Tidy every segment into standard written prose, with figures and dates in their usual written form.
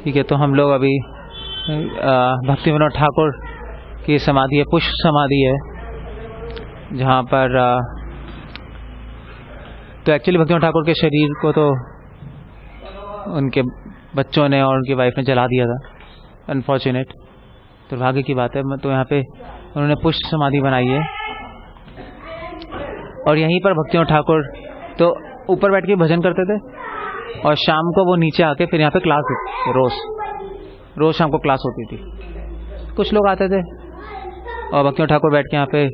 ठीक है, तो हम लोग अभी भक्ति विनोद ठाकुर की समाधि है, पुष्प समाधि है, जहाँ पर तो एक्चुअली भक्ति विनोद ठाकुर के शरीर को तो उनके बच्चों ने और उनकी वाइफ ने जला दिया था, अनफॉर्चुनेट, दुर्भाग्य की बात है। तो यहाँ पे उन्होंने पुष्प समाधि बनाई है और यहीं पर भक्ति विनोद ठाकुर तो ऊपर बैठ के भजन करते थे और शाम को वो नीचे आके फिर यहाँ पे क्लास देते, रोज शाम को क्लास होती थी। कुछ लोग आते थे और भक्ति विनोद ठाकुर बैठ के यहाँ पे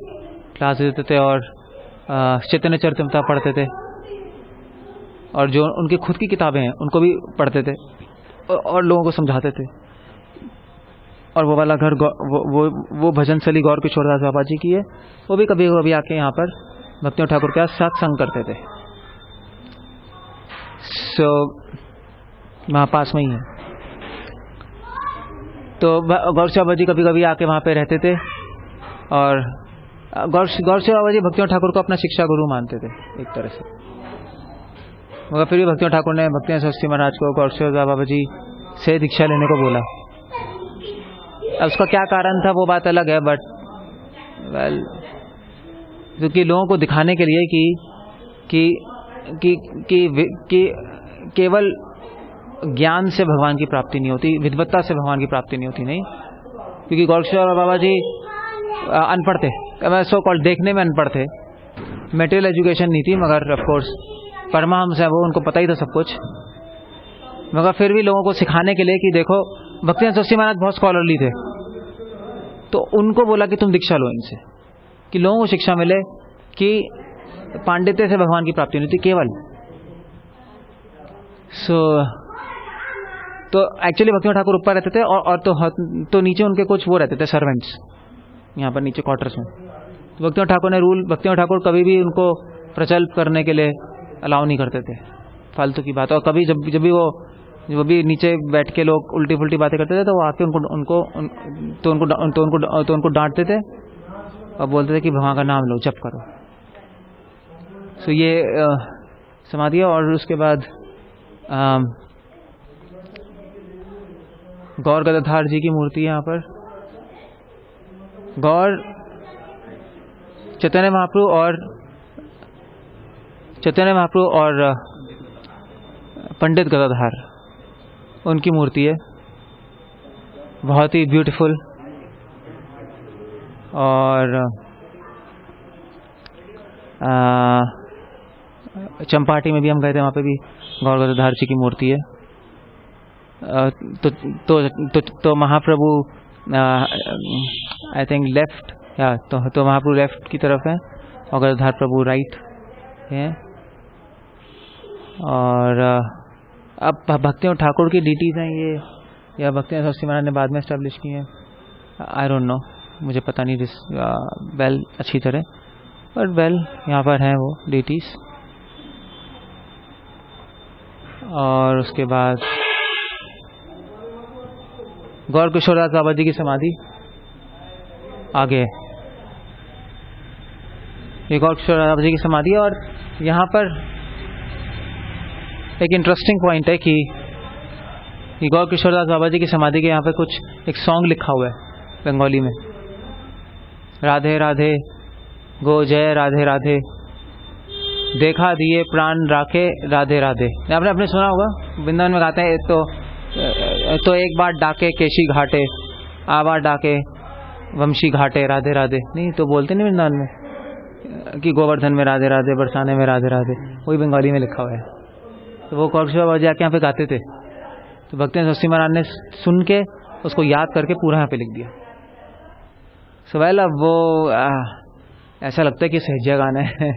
क्लास देते थे और चैतन्य चरितामृत पढ़ते थे और जो उनकी खुद की किताबें हैं उनको भी पढ़ते थे और लोगों को समझाते थे। और वो वाला घर वो भजन स्थली गौर किशोरदास बाबा जी की है, वो भी कभी कभी आके यहाँ पर भक्ति विनोद ठाकुर के साथ सत्संग करते थे। सो वहाँ पास में ही है। तो गौर बाबा जी कभी कभी आके वहाँ पे रहते थे और गौर बाबा जी भक्ति विनोद ठाकुर को अपना शिक्षा गुरु मानते थे एक तरह से, मगर फिर भी भक्ति विनोद ठाकुर ने भक्ति सरस्वती महाराज को गौर बाबा जी से दीक्षा लेने को बोला। अब उसका क्या कारण था वो बात अलग है, बट वेल क्योंकि लोगों को दिखाने के लिए कि केवल ज्ञान से भगवान की प्राप्ति नहीं होती, विद्वत्ता से भगवान की प्राप्ति नहीं होती, नहीं। क्योंकि गौर बाबा जी अनपढ़ थे, सो कॉल्ड देखने में अनपढ़ थे, मेटेरियल एजुकेशन नहीं थी, मगर ऑफ कोर्स परमहंस है वो, उनको पता ही था सब कुछ। मगर फिर भी लोगों को सिखाने के लिए कि देखो भक्ति सरस्वती महाराज बहुत स्कॉलरली थे, तो उनको बोला कि तुम दीक्षा लो इनसे, कि लोगों को शिक्षा मिले कि पांडित्य से भगवान की प्राप्ति नहीं होती केवल। तो एक्चुअली भक्ति विनोद ठाकुर ऊपर रहते थे और तो नीचे उनके कुछ वो रहते थे सर्वेंट्स, यहाँ पर नीचे क्वार्टर्स में। तो भक्ति विनोद ठाकुर ने भक्ति विनोद ठाकुर कभी भी उनको प्रचलित करने के लिए अलाउ नहीं करते थे, फालतू की बात। और कभी जब भी नीचे बैठ के लोग उल्टी पुल्टी बातें करते थे तो वो आके उनको डांटते थे और बोलते थे कि भगवान का नाम लो, जप करो। सो ये समाधि है। और उसके बाद गौर गदाधार जी की मूर्ति है यहाँ पर। गौर चैतन्य महाप्रभु और पंडित गदाधार, उनकी मूर्ति है, बहुत ही ब्यूटीफुल। और चंपाटी में भी हम गए थे, वहाँ पे भी गौर गदाधार जी की मूर्ति है। तो महाप्रभु आई थिंक लेफ्ट, या तो महाप्रभु लेफ्ट की तरफ है और गदाधार प्रभु राइट है। और अब भक्ति विनोद ठाकुर की डीटीज हैं ये, या भक्ति विनोद सरस्वती महाराज ने बाद में एस्टेब्लिश की है, आई डोंट नो, मुझे पता नहीं वेल अच्छी तरह, बट वेल यहाँ पर हैं वो डीटीज। और उसके बाद गौर किशोरदास बाबा जी की समाधि आगे है, ये गौर किशोरदास बाबा जी की समाधि है। और यहाँ पर एक इंटरेस्टिंग पॉइंट है कि गौर किशोरदास बाबा जी की समाधि के यहाँ पे एक सॉन्ग लिखा हुआ है बंगाली में, राधे राधे गो जय राधे राधे, देखा दिए प्राण राखे राधे राधे। आपने सुना होगा, वृंदावन में गाते हैं, तो एक बार डाके केशी घाटे, आबार डाके वंशी घाटे राधे राधे। नहीं तो बोलते नहीं वृंदावन में कि गोवर्धन में राधे राधे, बरसाने में राधे राधे, वही बंगाली में लिखा हुआ है। तो वो गौर किशोर बाबा जी आके यहाँ पे गाते थे, तो भक्ति सरस्वती महाराज ने सुन के उसको याद करके पूरा यहाँ पे लिख दिया। सो वेल, अब वो ऐसा लगता है कि सहजिया गाना है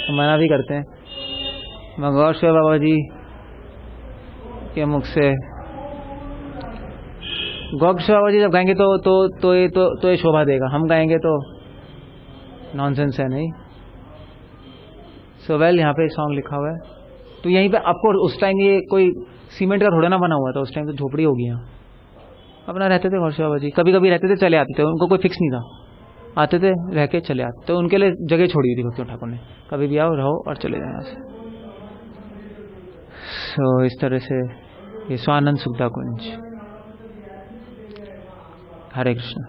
मना भी करते हैं। मैं गौर किशोर बाबा जी के मुख से, गौर किशोर बाबा जी जब गाएंगे तो ये शोभा देगा, हम गाएंगे तो नॉनसेंस है, नहीं। सो वेल, यहाँ पे सॉन्ग लिखा हुआ है। तो यहीं पे आपको उस टाइम ये कोई सीमेंट का थोड़ा ना बना हुआ था, उस टाइम तो झोपड़ी होगी यहाँ, अपना रहते थे गौर किशोर बाबा जी। कभी कभी रहते थे, चले आते थे, उनको कोई फिक्स नहीं था, आते थे रह के चले आते, तो उनके लिए जगह छोड़ी थी भक्ति ठाकुर ने, कभी भी आओ रहो और चले जाओ यहाँ से। सो इस तरह से ये स्वानंद सुखदा कुंज। हरे कृष्ण।